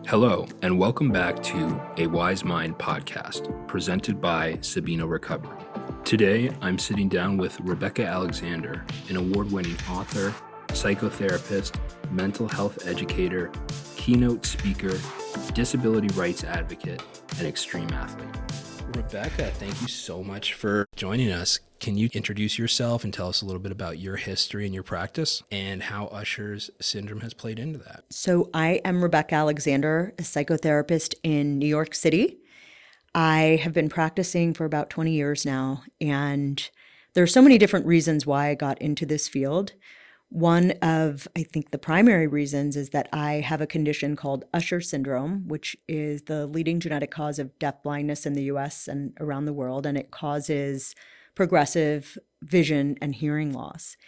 Hello, and welcome back to A Wise Mind podcast, presented by Sabino Recovery. Today, I'm sitting down with Rebecca Alexander, an award-winning author, psychotherapist, mental health educator, keynote speaker, disability rights advocate, and extreme athlete. Rebecca, thank you so much for joining us. Can you introduce yourself and tell us a little bit about your history and your practice and how Usher's syndrome has played into that? So I am Rebecca Alexander, a psychotherapist in New York City. I have been practicing for about 20 years now, and there are so many different reasons why I got into this field. One of, I think, the primary reasons is that I have a condition called Usher syndrome, which is the leading genetic cause of deaf blindness in the US and around the world, and it causes progressive vision and hearing loss.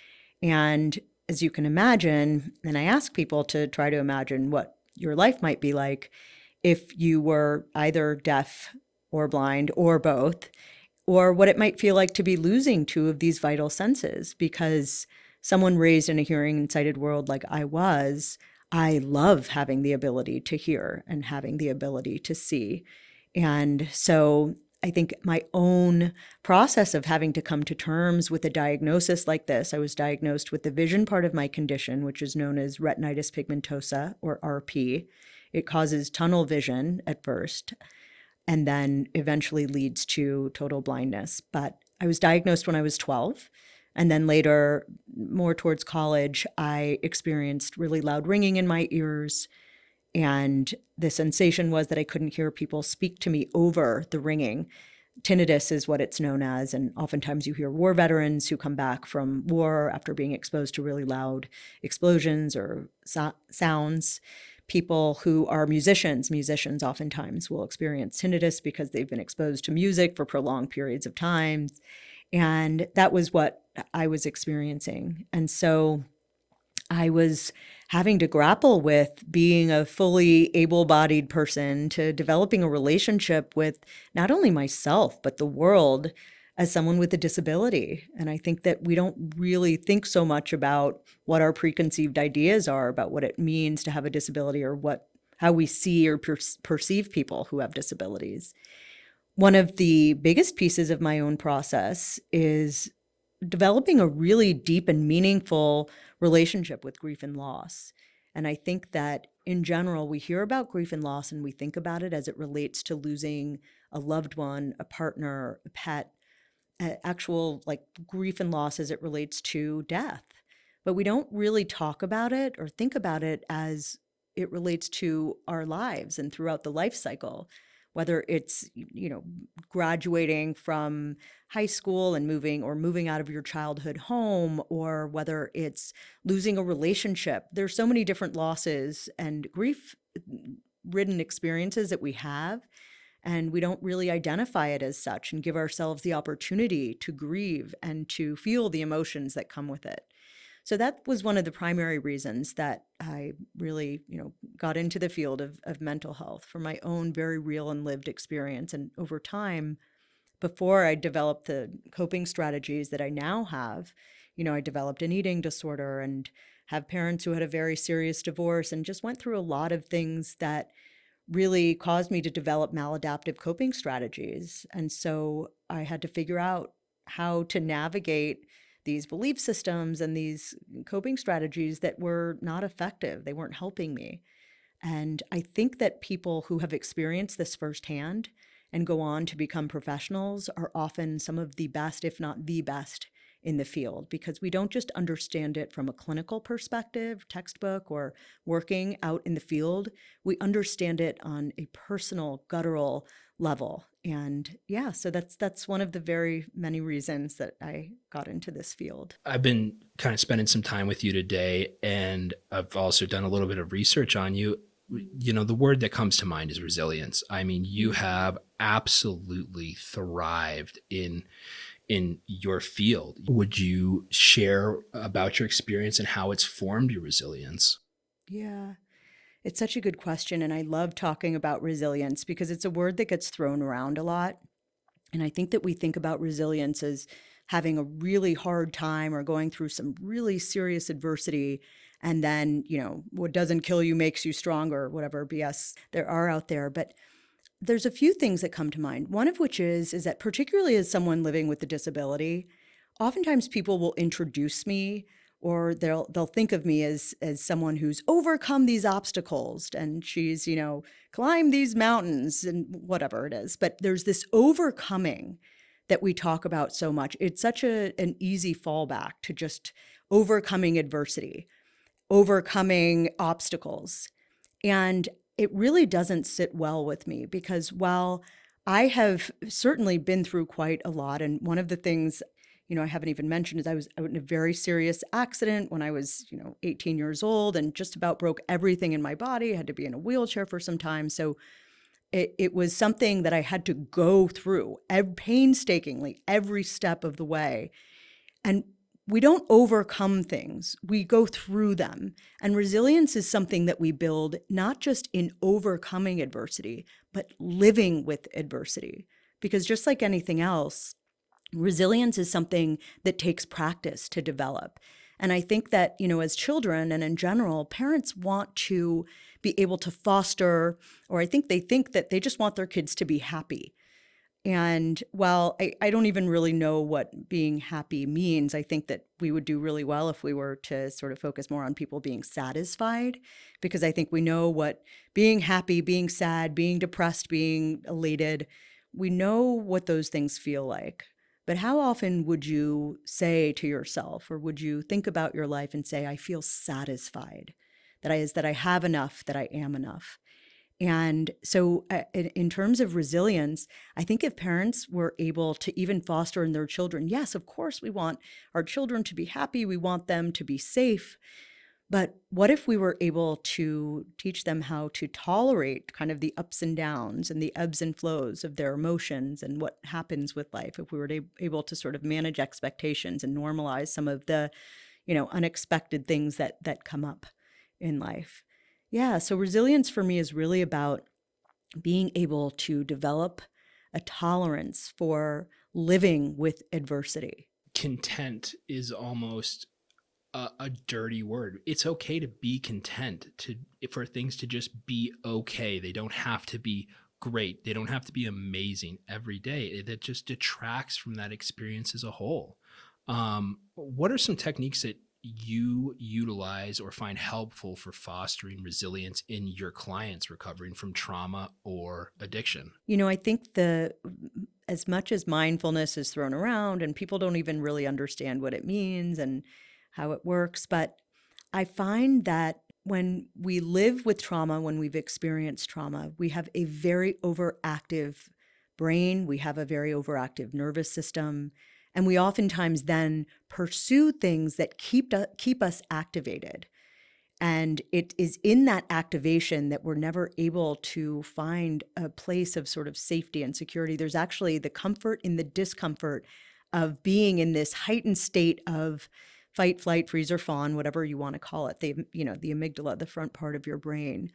And as you can imagine, and I ask people to try to imagine what your life might be like if you were either deaf or blind or both, or what it might feel like to be losing two of these vital senses. Because someone raised in a hearing and sighted world like I was, I love having the ability to hear and having the ability to see. And so I think my own process of having to come to terms with a diagnosis like this, I was diagnosed with the vision part of my condition, which is known as retinitis pigmentosa, or RP. It causes tunnel vision at first, and then eventually leads to total blindness. But I was diagnosed when I was 12. And then later, more towards college, I experienced really loud ringing in my ears. And the sensation was that I couldn't hear people speak to me over the ringing. Tinnitus is what it's known as. And oftentimes you hear war veterans who come back from war after being exposed to really loud explosions or sounds. People who are musicians oftentimes will experience tinnitus because they've been exposed to music for prolonged periods of time. And that was what I was experiencing. And so I was having to grapple with being a fully able-bodied person to developing a relationship with not only myself, but the world as someone with a disability. And I think that we don't really think so much about what our preconceived ideas are about what it means to have a disability or how we see or perceive people who have disabilities. One of the biggest pieces of my own process is developing a really deep and meaningful relationship with grief and loss. And I think that in general, we hear about grief and loss and we think about it as it relates to losing a loved one, a partner, a pet, actual like grief and loss as it relates to death. But we don't really talk about it or think about it as it relates to our lives and throughout the life cycle. Whether it's, graduating from high school and moving out of your childhood home, or whether it's losing a relationship. There's so many different losses and grief-ridden experiences that we have, and we don't really identify it as such and give ourselves the opportunity to grieve and to feel the emotions that come with it. So that was one of the primary reasons that I really, got into the field of mental health for my own very real and lived experience. And over time, before I developed the coping strategies that I now have, I developed an eating disorder and have parents who had a very serious divorce and just went through a lot of things that really caused me to develop maladaptive coping strategies. And so I had to figure out how to navigate these belief systems and these coping strategies that were not effective. They weren't helping me. And I think that people who have experienced this firsthand and go on to become professionals are often some of the best, if not the best, in the field, because we don't just understand it from a clinical perspective, textbook, or working out in the field. We understand it on a personal, guttural level. And yeah, so that's one of the very many reasons that I got into this field. I've been kind of spending some time with you today, and I've also done a little bit of research on you. The word that comes to mind is resilience. I mean, you have absolutely thrived in your field. Would you share about your experience and how it's formed your resilience? Yeah, it's such a good question. And I love talking about resilience because it's a word that gets thrown around a lot. And I think that we think about resilience as having a really hard time or going through some really serious adversity And then, what doesn't kill you makes you stronger, whatever BS there are out there. But there's a few things that come to mind. One of which is that particularly as someone living with a disability, oftentimes people will introduce me or they'll think of me as someone who's overcome these obstacles and she's, climbed these mountains and whatever it is. But there's this overcoming that we talk about so much. It's such an easy fallback to just overcoming adversity, overcoming obstacles. And it really doesn't sit well with me because while I have certainly been through quite a lot, and one of the things, I haven't even mentioned is I was in a very serious accident when I was, 18 years old and just about broke everything in my body. I had to be in a wheelchair for some time. So it was something that I had to go through painstakingly every step of the way. And we don't overcome things, we go through them. And resilience is something that we build not just in overcoming adversity, but living with adversity. Because just like anything else, resilience is something that takes practice to develop. And I think that, as children and in general, parents want to be able to foster, or I think that they just want their kids to be happy. And while I don't even really know what being happy means, I think that we would do really well if we were to sort of focus more on people being satisfied, because I think we know what being happy, being sad, being depressed, being elated, we know what those things feel like. But how often would you say to yourself, or would you think about your life and say, I feel satisfied, that I have enough, that I am enough? And so in terms of resilience, I think if parents were able to even foster in their children, yes, of course, we want our children to be happy. We want them to be safe. But what if we were able to teach them how to tolerate kind of the ups and downs and the ebbs and flows of their emotions and what happens with life? If we were able to sort of manage expectations and normalize some of the, unexpected things that come up in life. Yeah, so resilience for me is really about being able to develop a tolerance for living with adversity. Content is almost a dirty word. It's okay to be content, for things to just be okay. They don't have to be great. They don't have to be amazing every day. That just detracts from that experience as a whole. What are some techniques that you utilize or find helpful for fostering resilience in your clients recovering from trauma or addiction? I think as much as mindfulness is thrown around and people don't even really understand what it means and how it works, but I find that when we live with trauma, when we've experienced trauma, we have a very overactive brain, we have a very overactive nervous system. And we oftentimes then pursue things that keep us activated. And it is in that activation that we're never able to find a place of sort of safety and security. There's actually the comfort in the discomfort of being in this heightened state of fight, flight, freeze, or fawn, whatever you want to call it, the amygdala, the front part of your brain.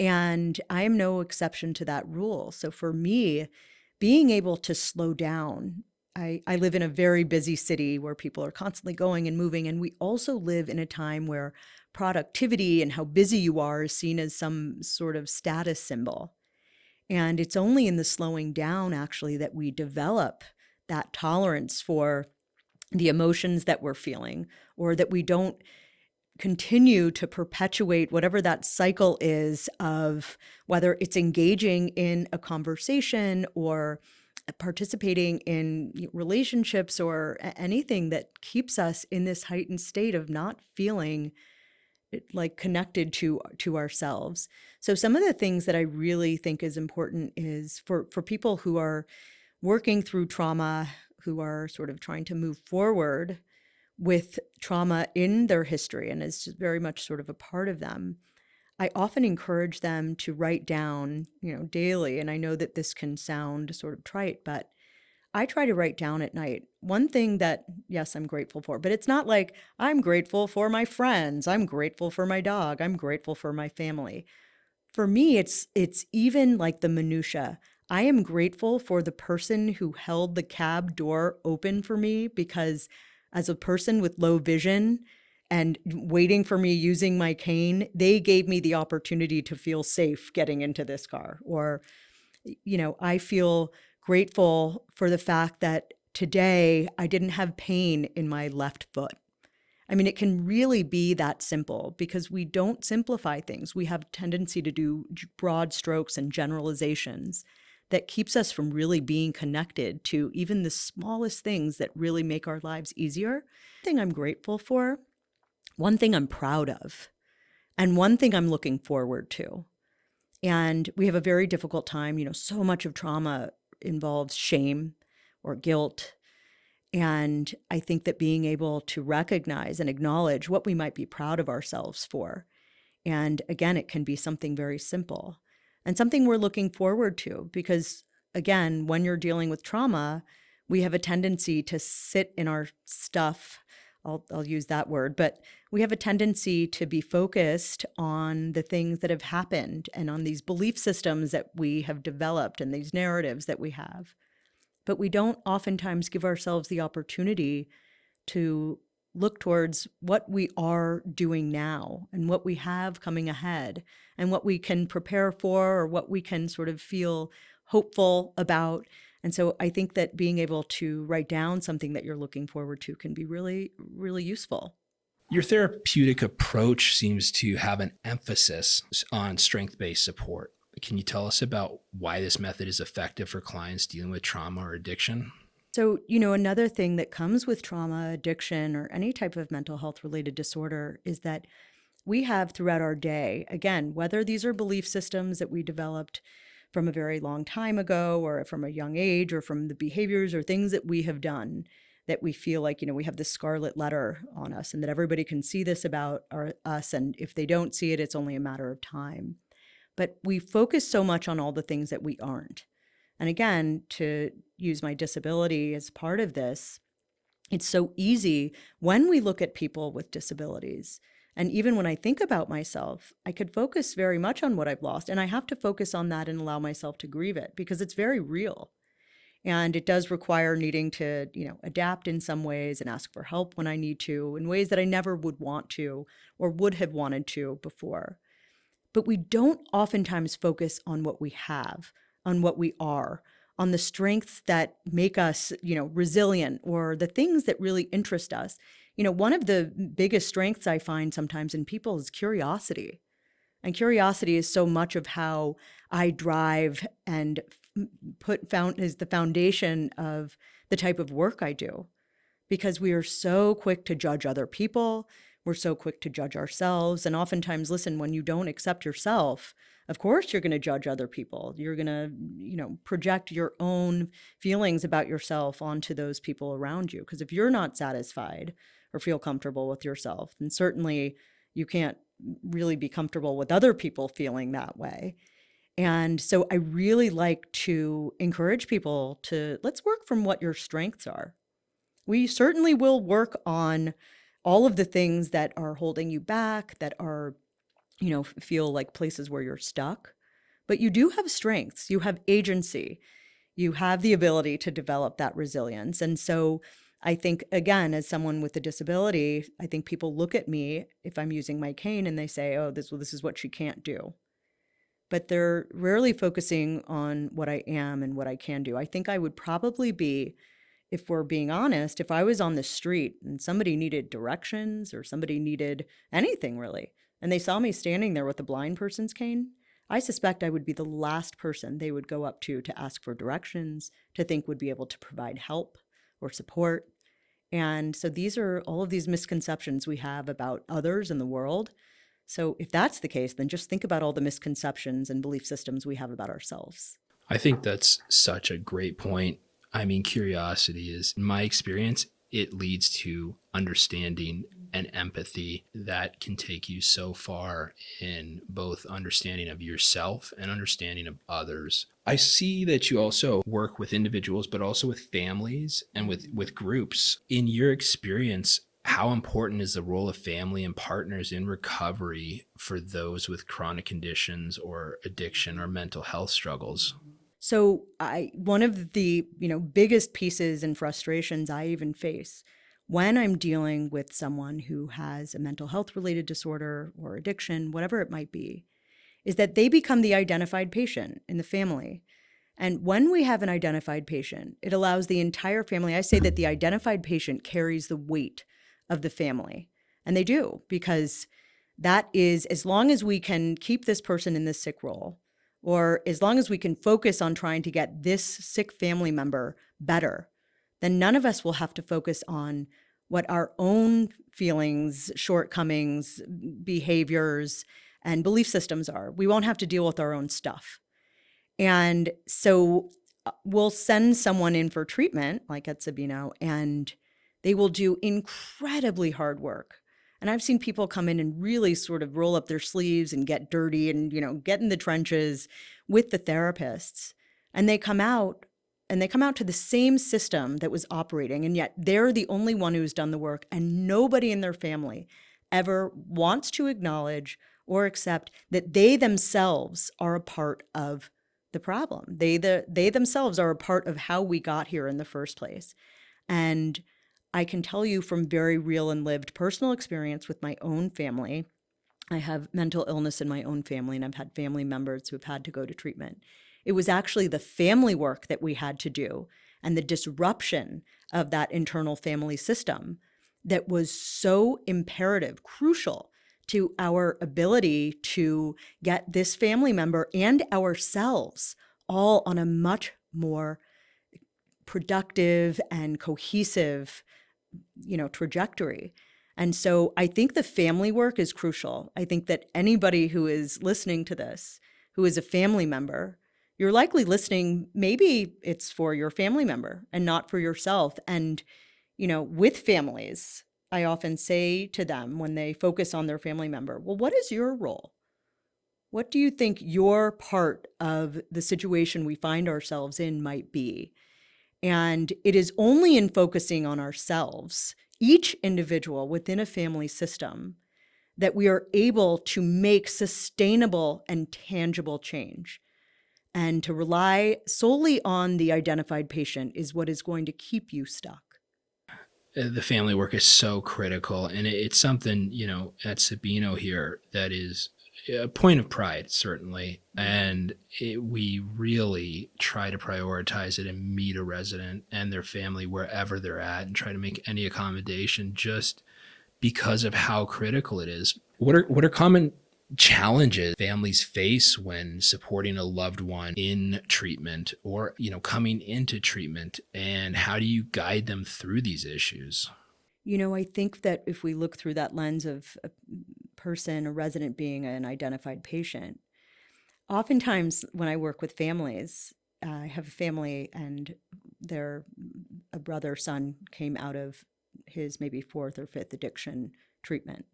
And I am no exception to that rule. So for me, being able to slow down, I live in a very busy city where people are constantly going and moving. And we also live in a time where productivity and how busy you are is seen as some sort of status symbol. And it's only in the slowing down, actually, that we develop that tolerance for the emotions that we're feeling, or that we don't continue to perpetuate whatever that cycle is of whether it's engaging in a conversation or participating in relationships or anything that keeps us in this heightened state of not feeling like connected to ourselves. So some of the things that I really think is important is for people who are working through trauma, who are sort of trying to move forward with trauma in their history and is very much sort of a part of them. I often encourage them to write down, daily. And I know that this can sound sort of trite, but I try to write down at night one thing that, yes, I'm grateful for, but it's not like I'm grateful for my friends. I'm grateful for my dog. I'm grateful for my family. For me, it's even like the minutia. I am grateful for the person who held the cab door open for me, because as a person with low vision and waiting for me using my cane, they gave me the opportunity to feel safe getting into this car. Or, I feel grateful for the fact that today I didn't have pain in my left foot. I mean, it can really be that simple because we don't simplify things. We have a tendency to do broad strokes and generalizations that keeps us from really being connected to even the smallest things that really make our lives easier. One thing I'm grateful for, one thing I'm proud of, and one thing I'm looking forward to. And we have a very difficult time. So much of trauma involves shame or guilt. And I think that being able to recognize and acknowledge what we might be proud of ourselves for. And again, it can be something very simple and something we're looking forward to because, again, when you're dealing with trauma, we have a tendency to sit in our stuff. I'll use that word, but we have a tendency to be focused on the things that have happened and on these belief systems that we have developed and these narratives that we have. But we don't oftentimes give ourselves the opportunity to look towards what we are doing now and what we have coming ahead and what we can prepare for or what we can sort of feel hopeful about. And so I think that being able to write down something that you're looking forward to can be really, really useful. Your therapeutic approach seems to have an emphasis on strength-based support. Can you tell us about why this method is effective for clients dealing with trauma or addiction? So, another thing that comes with trauma, addiction, or any type of mental health related disorder is that we have throughout our day, again, whether these are belief systems that we developed from a very long time ago or from a young age or from the behaviors or things that we have done that we feel like, we have this scarlet letter on us and that everybody can see this about us. And if they don't see it, it's only a matter of time. But we focus so much on all the things that we aren't. And again, to use my disability as part of this, it's so easy when we look at people with disabilities. And even when I think about myself, I could focus very much on what I've lost. And I have to focus on that and allow myself to grieve it because it's very real. And it does require needing to, adapt in some ways and ask for help when I need to in ways that I never would want to or would have wanted to before. But we don't oftentimes focus on what we have, on what we are, on the strengths that make us, resilient or the things that really interest us. One of the biggest strengths I find sometimes in people is curiosity. And curiosity is so much of how I drive and is the foundation of the type of work I do. Because we are so quick to judge other people. We're so quick to judge ourselves. And oftentimes, listen, when you don't accept yourself, of course, you're going to judge other people. You're going to, project your own feelings about yourself onto those people around you. Because if you're not satisfied or feel comfortable with yourself, then certainly you can't really be comfortable with other people feeling that way. And so I really like to encourage people to let's work from what your strengths are. We certainly will work on all of the things that are holding you back, that are, feel like places where you're stuck. But you do have strengths, you have agency, you have the ability to develop that resilience. And so I think, again, as someone with a disability, I think people look at me if I'm using my cane and they say, oh, this is what she can't do. But they're rarely focusing on what I am and what I can do. I think I would probably be, if we're being honest, if I was on the street and somebody needed directions or somebody needed anything really, and they saw me standing there with a blind person's cane, I suspect I would be the last person they would go up to ask for directions, to think would be able to provide help or support. And so these are all of these misconceptions we have about others in the world. So if that's the case, then just think about all the misconceptions and belief systems we have about ourselves. I think that's such a great point. I mean, curiosity is, in my experience, it leads to understanding and empathy that can take you so far in both understanding of yourself and understanding of others. I see that you also work with individuals, but also with families and with groups. In your experience, how important is the role of family and partners in recovery for those with chronic conditions or addiction or mental health struggles? So one of the, biggest pieces and frustrations I even face when I'm dealing with someone who has a mental health related disorder or addiction, whatever it might be, is that they become the identified patient in the family. And when we have an identified patient, it allows the entire family. I say that the identified patient carries the weight of the family. And they do, because that is, as long as we can keep this person in this sick role, or as long as we can focus on trying to get this sick family member better, then none of us will have to focus on what our own feelings, shortcomings, behaviors, and belief systems are. We won't have to deal with our own stuff. And so we'll send someone in for treatment, like at Sabino, and they will do incredibly hard work. And I've seen people come in and really sort of roll up their sleeves and get dirty and, get in the trenches with the therapists. And they come out to the same system that was operating. And yet they're the only one who's done the work, and nobody in their family ever wants to acknowledge or accept that they themselves are a part of the problem. They themselves are a part of how we got here in the first place. And I can tell you from very real and lived personal experience with my own family, I have mental illness in my own family, and I've had family members who have had to go to treatment. It was actually the family work that we had to do and the disruption of that internal family system that was so imperative, crucial to our ability to get this family member and ourselves all on a much more productive and cohesive, trajectory. And so I think the family work is crucial. I think that anybody who is listening to this, who is a family member, you're likely listening, maybe it's for your family member and not for yourself. And, with families, I often say to them when they focus on their family member, well, what is your role? What do you think your part of the situation we find ourselves in might be? And it is only in focusing on ourselves, each individual within a family system, that we are able to make sustainable and tangible change. And to rely solely on the identified patient is what is going to keep you stuck. The family work is so critical, and it's something, at Sabino here that is a point of pride, certainly. And we really try to prioritize it and meet a resident and their family wherever they're at and try to make any accommodation just because of how critical it is. What are common challenges families face when supporting a loved one in treatment or, coming into treatment, and how do you guide them through these issues? I think that if we look through that lens of a person, a resident being an identified patient, oftentimes when I work with families, I have a family and a brother son came out of his maybe fourth or fifth addiction treatment.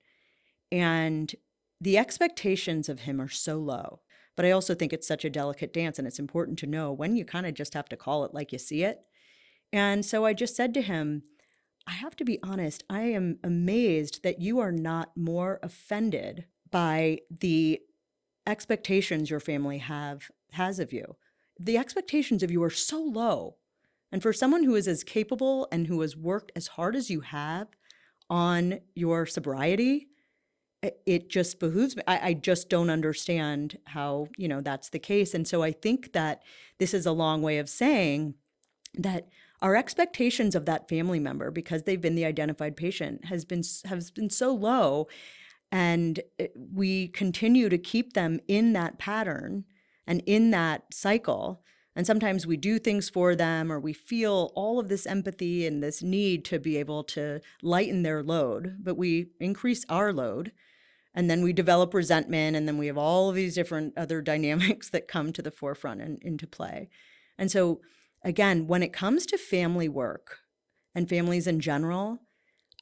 And the expectations of him are so low. But I also think it's such a delicate dance, and it's important to know when you kind of just have to call it like you see it. And so I just said to him, I have to be honest, I am amazed that you are not more offended by the expectations your family has of you. The expectations of you are so low. And for someone who is as capable and who has worked as hard as you have on your sobriety, it just behooves me. I just don't understand how, that's the case. And so I think that this is a long way of saying that our expectations of that family member, because they've been the identified patient, has been so low, and we continue to keep them in that pattern and in that cycle. And sometimes we do things for them, or we feel all of this empathy and this need to be able to lighten their load, but we increase our load. And then we develop resentment, and then we have all of these different other dynamics that come to the forefront and into play. And so, again, when it comes to family work and families in general,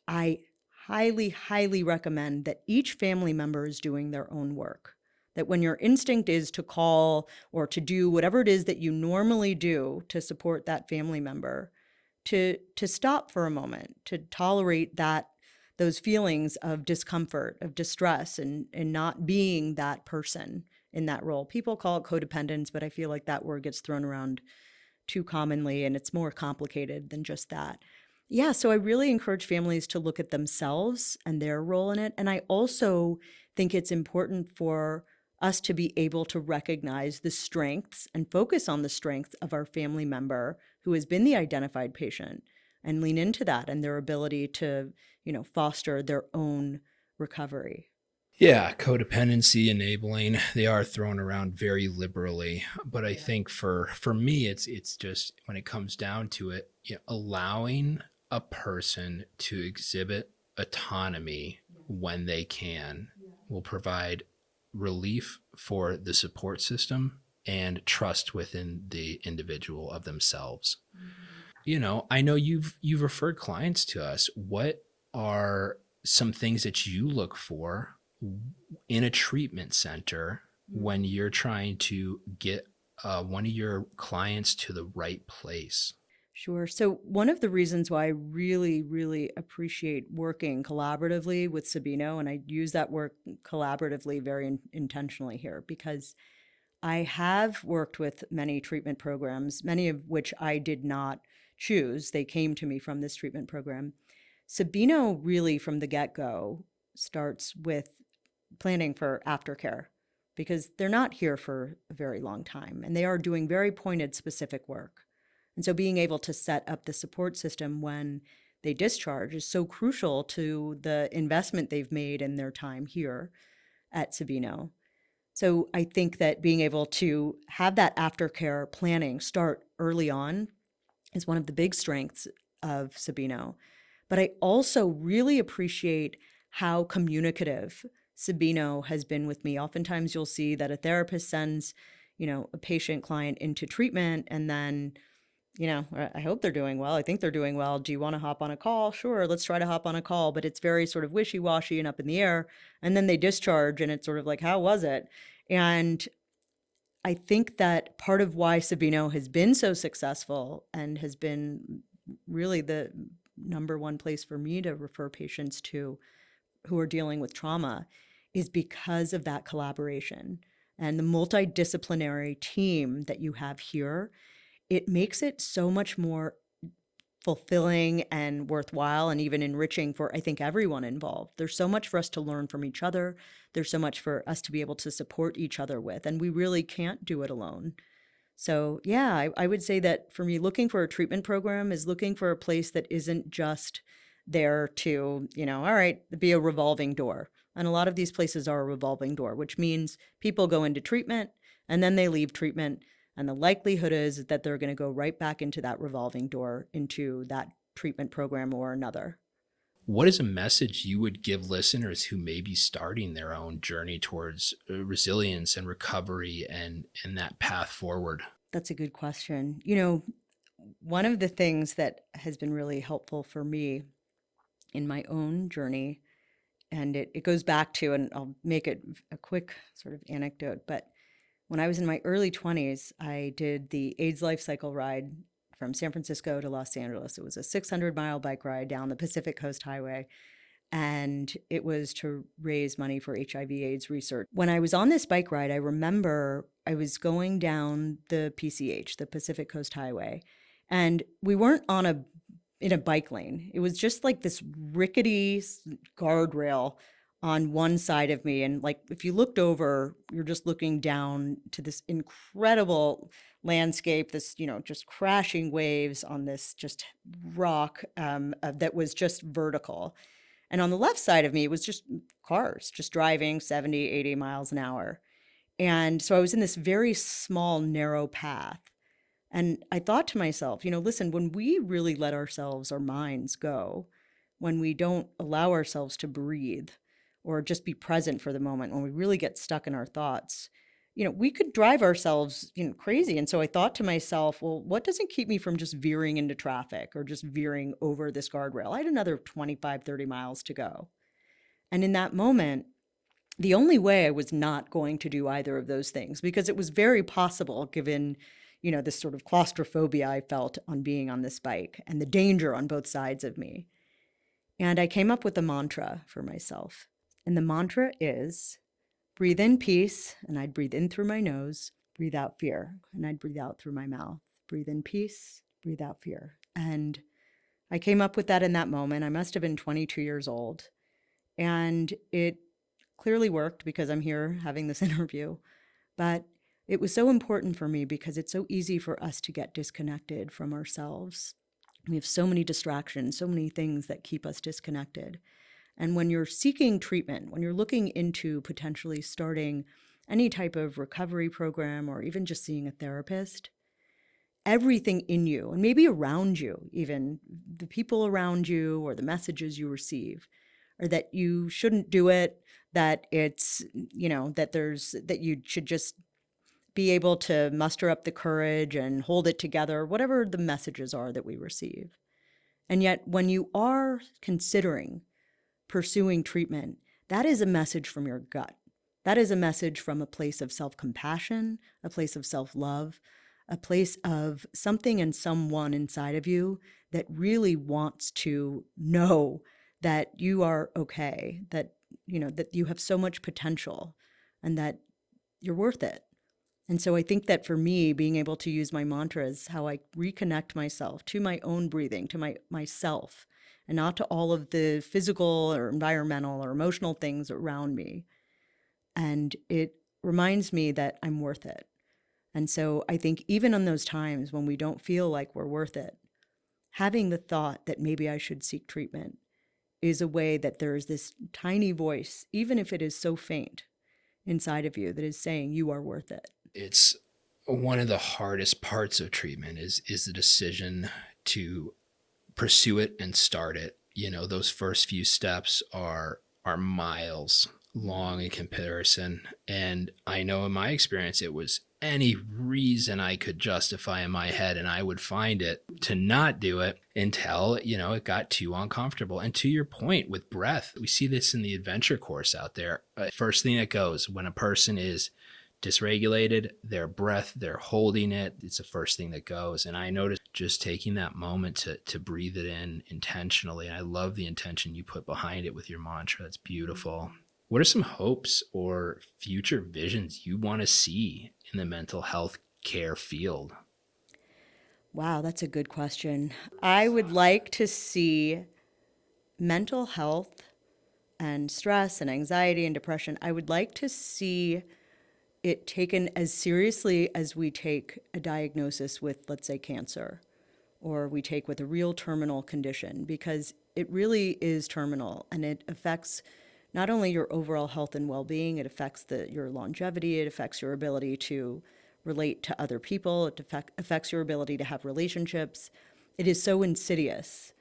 I highly, highly recommend that each family member is doing their own work. That when your instinct is to call or to do whatever it is that you normally do to support that family member, to stop for a moment, to tolerate those feelings of discomfort, of distress, and not being that person in that role. People call it codependence, but I feel like that word gets thrown around too commonly, and it's more complicated than just that. Yeah, so I really encourage families to look at themselves and their role in it. And I also think it's important for us to be able to recognize the strengths and focus on the strengths of our family member who has been the identified patient and lean into that and their ability to, foster their own recovery. Yeah, codependency enabling, they are thrown around very liberally, but I think for me it's just when it comes down to it, allowing a person to exhibit autonomy when they can will provide relief for the support system and trust within the individual of themselves. I know you've referred clients to us. What are some things that you look for in a treatment center when you're trying to get one of your clients to the right place? Sure. So, one of the reasons why I really, really appreciate working collaboratively with Sabino, and I use that word collaboratively very intentionally here, because I have worked with many treatment programs, many of which I did not choose. They came to me from this treatment program. Sabino really, from the get go, starts with planning for aftercare because they're not here for a very long time and they are doing very pointed, specific work. And so being able to set up the support system when they discharge is so crucial to the investment they've made in their time here at Sabino. So I think that being able to have that aftercare planning start early on is one of the big strengths of Sabino. But I also really appreciate how communicative Sabino has been with me. Oftentimes you'll see that a therapist sends, a patient client into treatment and then, I hope they're doing well. I think they're doing well. Do you want to hop on a call? Sure, let's try to hop on a call. But it's very sort of wishy-washy and up in the air. And then they discharge and it's sort of like, how was it? And I think that part of why Sabino has been so successful and has been really the number one place for me to refer patients to who are dealing with trauma is because of that collaboration and the multidisciplinary team that you have here. It makes it so much more fulfilling and worthwhile and even enriching for, I think, everyone involved. There's so much for us to learn from each other. There's so much for us to be able to support each other with, and we really can't do it alone. So yeah, I would say that for me, looking for a treatment program is looking for a place that isn't just there to, all right, be a revolving door. And a lot of these places are a revolving door, which means people go into treatment and then they leave treatment. And the likelihood is that they're going to go right back into that revolving door, into that treatment program or another. What is a message you would give listeners who may be starting their own journey towards resilience and recovery and that path forward? That's a good question. One of the things that has been really helpful for me in my own journey, and it goes back to, and I'll make it a quick sort of anecdote, but when I was in my early 20s, I did the AIDS life cycle ride from San Francisco to Los Angeles. It was a 600-mile bike ride down the Pacific Coast Highway, and it was to raise money for HIV/AIDS research. When I was on this bike ride, I remember I was going down the PCH, the Pacific Coast Highway, and we weren't in a bike lane. It was just like this rickety guardrail on one side of me. And like, if you looked over, you're just looking down to this incredible landscape, this, just crashing waves on this just rock that was just vertical. And on the left side of me, it was just cars just driving 70, 80 miles an hour. And so I was in this very small, narrow path. And I thought to myself, listen, when we really let ourselves, our minds go, when we don't allow ourselves to breathe or just be present for the moment, when we really get stuck in our thoughts, we could drive ourselves, crazy. And so I thought to myself, well, what doesn't keep me from just veering into traffic or just veering over this guardrail? I had another 25, 30 miles to go. And in that moment, the only way I was not going to do either of those things, because it was very possible given, this sort of claustrophobia I felt on being on this bike and the danger on both sides of me. And I came up with a mantra for myself. And the mantra is breathe in peace, and I'd breathe in through my nose, breathe out fear, and I'd breathe out through my mouth. Breathe in peace, breathe out fear. And I came up with that in that moment. I must have been 22 years old. And it clearly worked because I'm here having this interview. But it was so important for me because it's so easy for us to get disconnected from ourselves. We have so many distractions, so many things that keep us disconnected. And when you're seeking treatment, when you're looking into potentially starting any type of recovery program or even just seeing a therapist, everything in you and maybe around you, even the people around you or the messages you receive, or that you shouldn't do it, that it's, that you should just be able to muster up the courage and hold it together, whatever the messages are that we receive. And yet, when you are considering pursuing treatment, that is a message from your gut. That is a message from a place of self-compassion, a place of self-love, a place of something and someone inside of you that really wants to know that you are okay, that that you have so much potential and that you're worth it. And so I think that for me, being able to use my mantras, how I reconnect myself to my own breathing, to myself, and not to all of the physical or environmental or emotional things around me. And it reminds me that I'm worth it. And so I think even on those times when we don't feel like we're worth it, having the thought that maybe I should seek treatment is a way that there is this tiny voice, even if it is so faint, inside of you that is saying you are worth it. It's one of the hardest parts of treatment is the decision to pursue it and start it. Those first few steps are miles long in comparison. And I know in my experience, it was any reason I could justify in my head, and I would find it to not do it until, it got too uncomfortable. And to your point with breath, we see this in the adventure course out there. First thing that goes when a person is dysregulated, their breath, they're holding it. It's the first thing that goes. And I noticed just taking that moment to breathe it in intentionally. And I love the intention you put behind it with your mantra. It's beautiful. What are some hopes or future visions you want to see in the mental health care field? Wow, that's a good question. I would like to see mental health and stress and anxiety and depression. I would like to see it taken as seriously as we take a diagnosis with, let's say, cancer, or we take with a real terminal condition, because it really is terminal and it affects not only your overall health and well-being, it affects your longevity, it affects your ability to relate to other people, it affects your ability to have relationships. It is so insidious.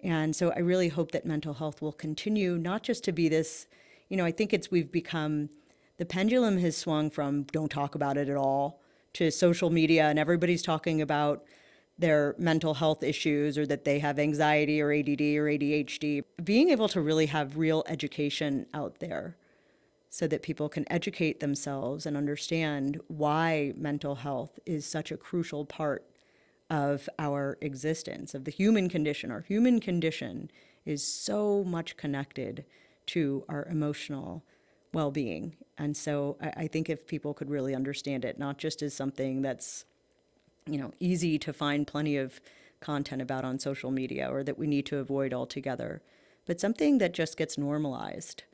And so I really hope that mental health will continue not just to be this, I think we've become, the pendulum has swung from don't talk about it at all to social media, and everybody's talking about their mental health issues or that they have anxiety or ADD or ADHD. Being able to really have real education out there so that people can educate themselves and understand why mental health is such a crucial part of our existence, of the human condition. Our human condition is so much connected to our emotional well-being. And so I think if people could really understand it, not just as something that's, easy to find plenty of content about on social media or that we need to avoid altogether, but something that just gets normalized,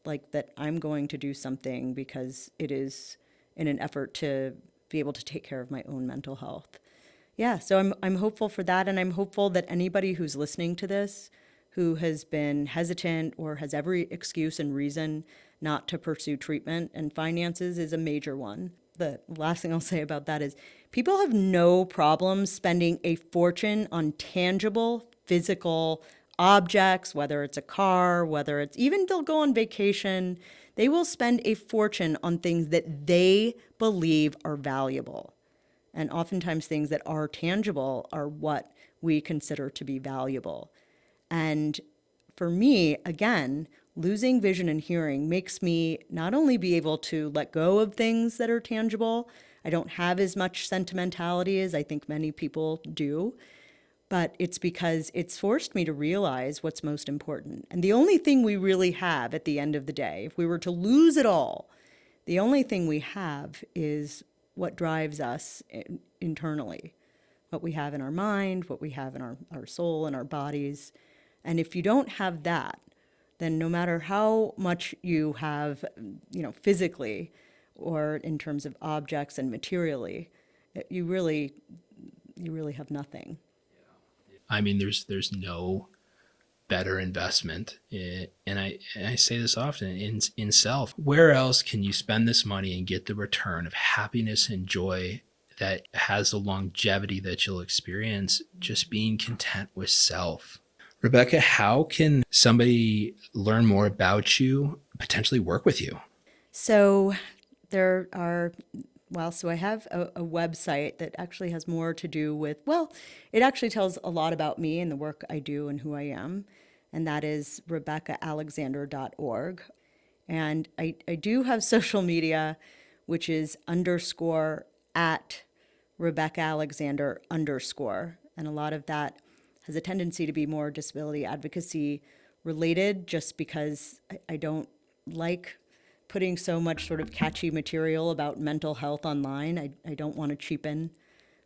like that I'm going to do something because it is in an effort to be able to take care of my own mental health. Yeah, so I'm hopeful for that, and I'm hopeful that anybody who's listening to this who has been hesitant or has every excuse and reason not to pursue treatment, and finances is a major one. The last thing I'll say about that is people have no problem spending a fortune on tangible, physical objects, whether it's a car, whether it's even they'll go on vacation. They will spend a fortune on things that they believe are valuable. And oftentimes things that are tangible are what we consider to be valuable. And for me, again, losing vision and hearing makes me not only be able to let go of things that are tangible, I don't have as much sentimentality as I think many people do, but it's because it's forced me to realize what's most important. And the only thing we really have at the end of the day, if we were to lose it all, the only thing we have is what drives us internally. what we have in our mind, what we have in our soul and our bodies. And if you don't have that, then no matter how much you have, physically or in terms of objects and materially, you really have nothing. I mean, there's no better investment, and I say this often, in self. Where else can you spend this money and get the return of happiness and joy that has the longevity that you'll experience just being content with self? Rebecca, how can somebody learn more about you, potentially work with you? So there are, well, so I have a website that actually has more to do with, well, it actually tells a lot about me and the work I do and who I am. And that is RebeccaAlexander.org. And I do have social media, which is underscore at Rebecca Alexander underscore. And a lot of that has a tendency to be more disability advocacy related, just because I don't like putting so much sort of catchy material about mental health online. I don't want to cheapen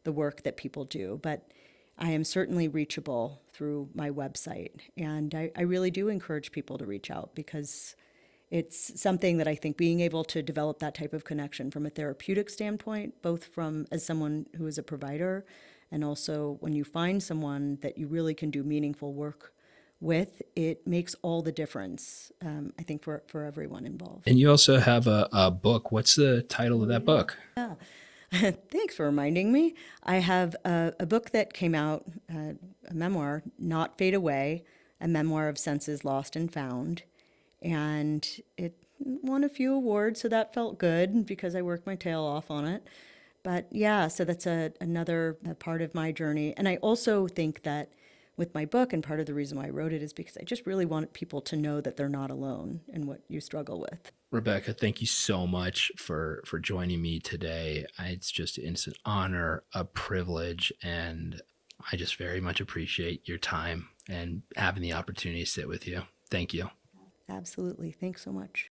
the work that people do, but I am certainly reachable through my website. And I really do encourage people to reach out, because it's something that I think being able to develop that type of connection from a therapeutic standpoint, both from as someone who is a provider, and also when you find someone that you really can do meaningful work with, it makes all the difference, I think, for everyone involved. And you also have a book. What's the title of that book? Yeah. Thanks for reminding me. I have a book that came out, a memoir, Not Fade Away, a memoir of senses lost and found. And it won a few awards, so that felt good because I worked my tail off on it. But yeah, so that's another part of my journey. And I also think that with my book, and part of the reason why I wrote it is because I just really want people to know that they're not alone in what you struggle with. Rebecca, thank you so much for joining me today. It's an honor, a privilege, and I just very much appreciate your time and having the opportunity to sit with you. Thank you. Absolutely. Thanks so much.